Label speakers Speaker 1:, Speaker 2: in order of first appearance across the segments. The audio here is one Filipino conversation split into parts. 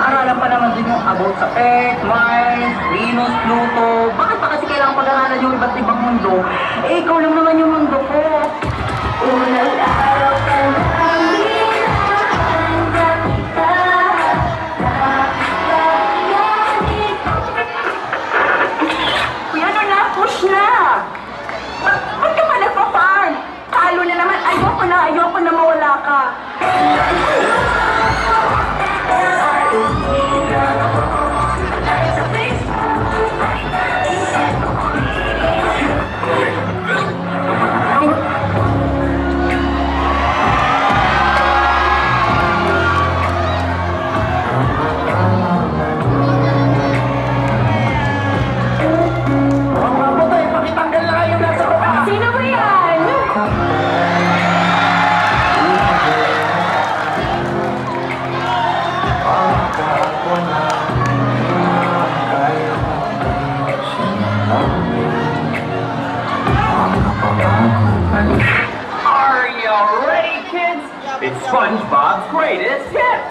Speaker 1: Pag-aaralan pa naman din yung about sa Earth, Mars, Venus, Pluto. Bakit pa kasi kailangan pag-aaralan yung iba't ibang mundo? Eh, ikaw lang naman yung mundo ko. Unang araw ka namin hanggang kita.
Speaker 2: Kuya, ano na? Push na! Ba't ka pa nagpa-farm? Talo na naman. Ayoko na mawala ka.
Speaker 3: Sino ba yan?
Speaker 1: Are you ready, kids? It's SpongeBob's greatest hits.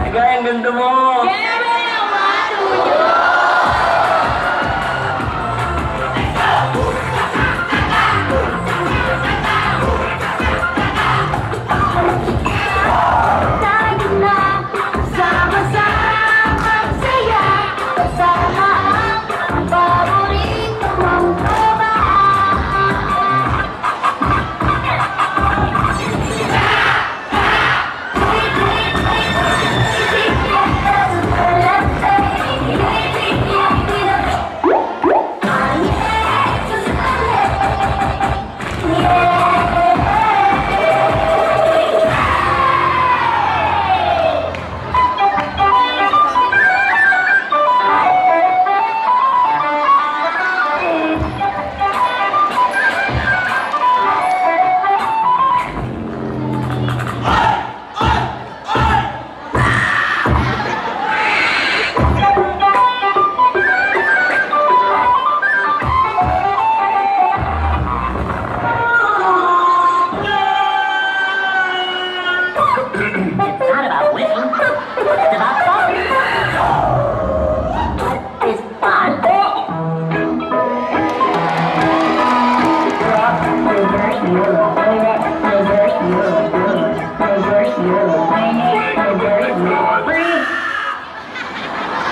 Speaker 1: Ang ganda mo!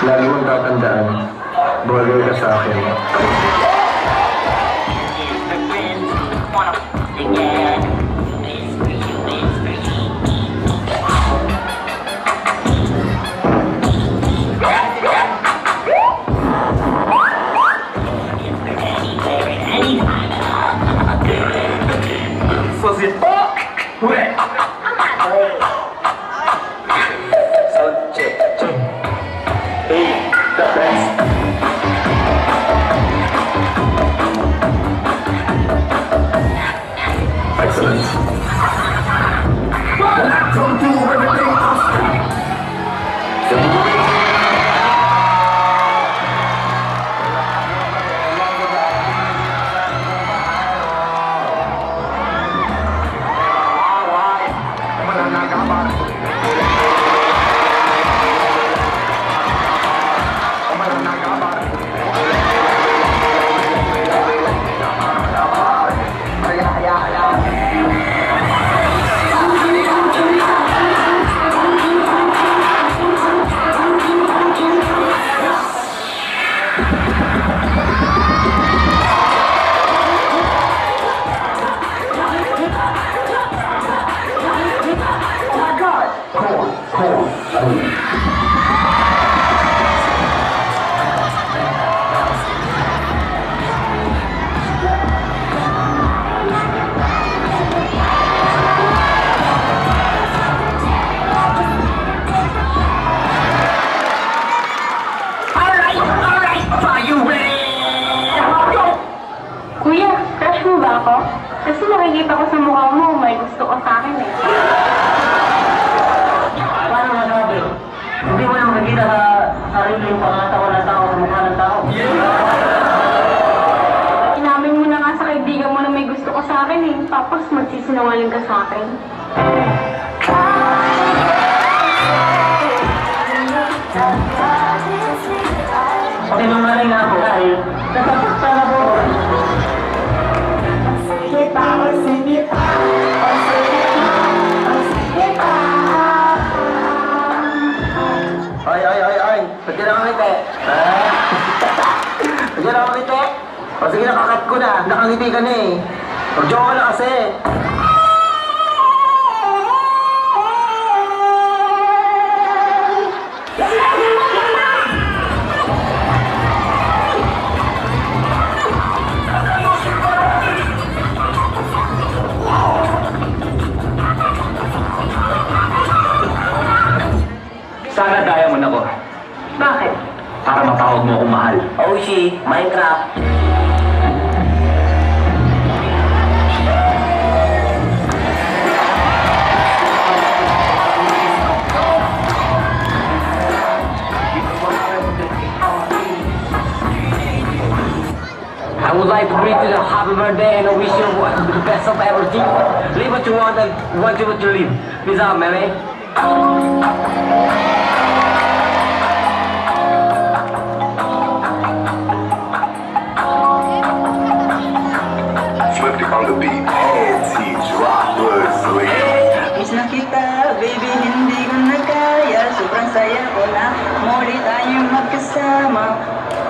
Speaker 4: Lagi mong tatandaan, burger ka sa akin.
Speaker 2: nakikita ko sa mukha mo, may gusto ka sa akin eh.
Speaker 1: Paano masabi? Hindi mo na makikita sa sarili yung pangatawan ng tao sa mukha ng tao.
Speaker 2: Inamin mo na nga sa kaibigan mo na may gusto ka sa akin eh. Tapos magsisinungaling ka sa akin.
Speaker 1: Sinungaling na ako dahil nasasaktan ako. Ay! Pwede na makiti. Pwede na makiti. O sige, nakakat ko na. Nakangiti ka na eh. Mag-joke ka na kasi.
Speaker 3: Sana diamond ako.
Speaker 2: Bakit?
Speaker 3: Para matawag mo akong mahal.
Speaker 1: Oshi, Minecraft.
Speaker 3: I would like to greet you a happy birthday and I wish you the best of everything. Live what you want and what you live. Peace out, man.
Speaker 5: Flip on the beat, anti drop sleep.
Speaker 1: Miss na kita, baby, hindi ko na kaya. Sobrang saya ko na muli tayong magkasama.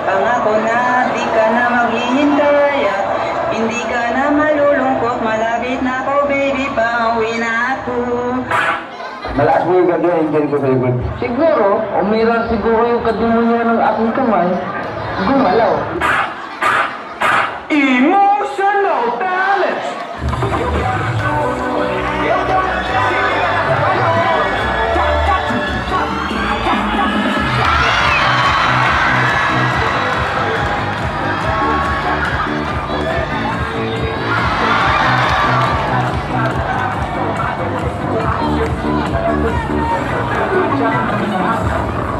Speaker 1: Pangako na di ka na maghihintaya. Hindi ka na malulungkot, malapit na ako, baby, pauwi na ako.
Speaker 4: Malakas mo yung gagawin ko sa likod.
Speaker 1: Siguro, umiral siguro yung kadimunya ng aking kamay. Gumalaw.
Speaker 3: Emotional balance.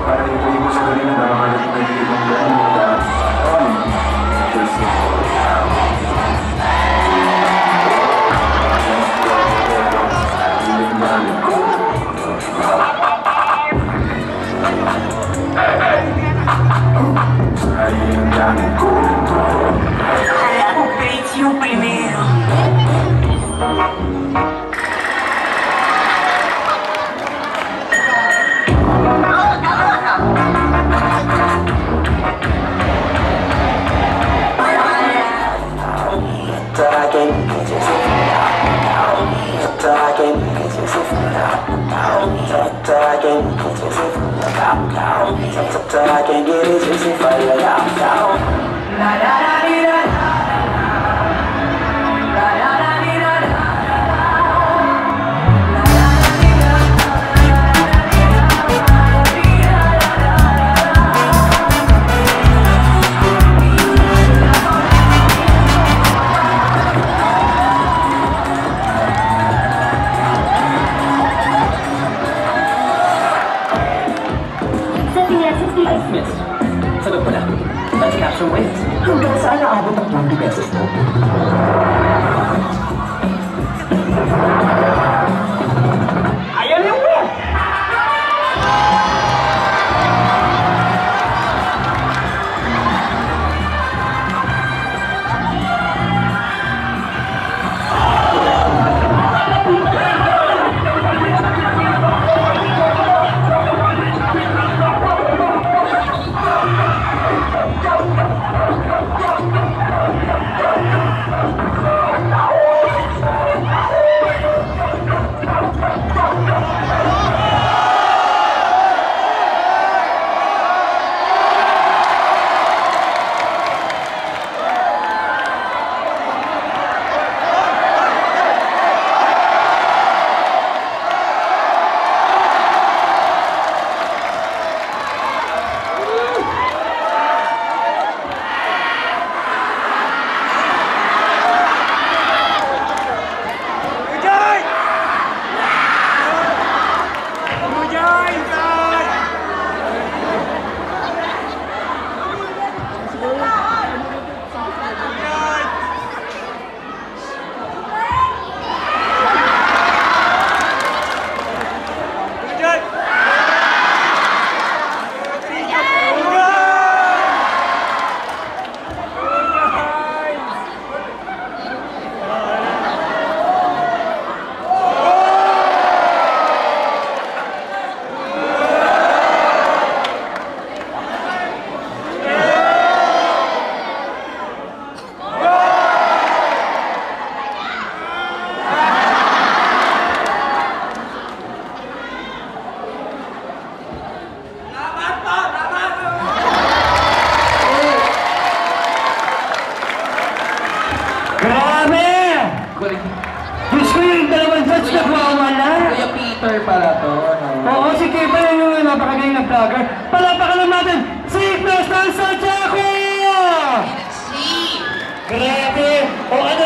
Speaker 5: Parang hindi ko sa galing na nakalit na ibang gano'n na
Speaker 1: Kaya ko grades yung primero.
Speaker 3: Miss, sagot ko na. Let's catch some waves. Hanggang saan naabot ang 20 pesos mo? Ayan yung win!
Speaker 6: So yung dalawang judge na mawawala.
Speaker 3: Kuya Peter pala to. No?
Speaker 6: Oo, si Kipa yung napakagaling na vlogger. Palapakan lang natin si Preston Santiago! Grabe! O ano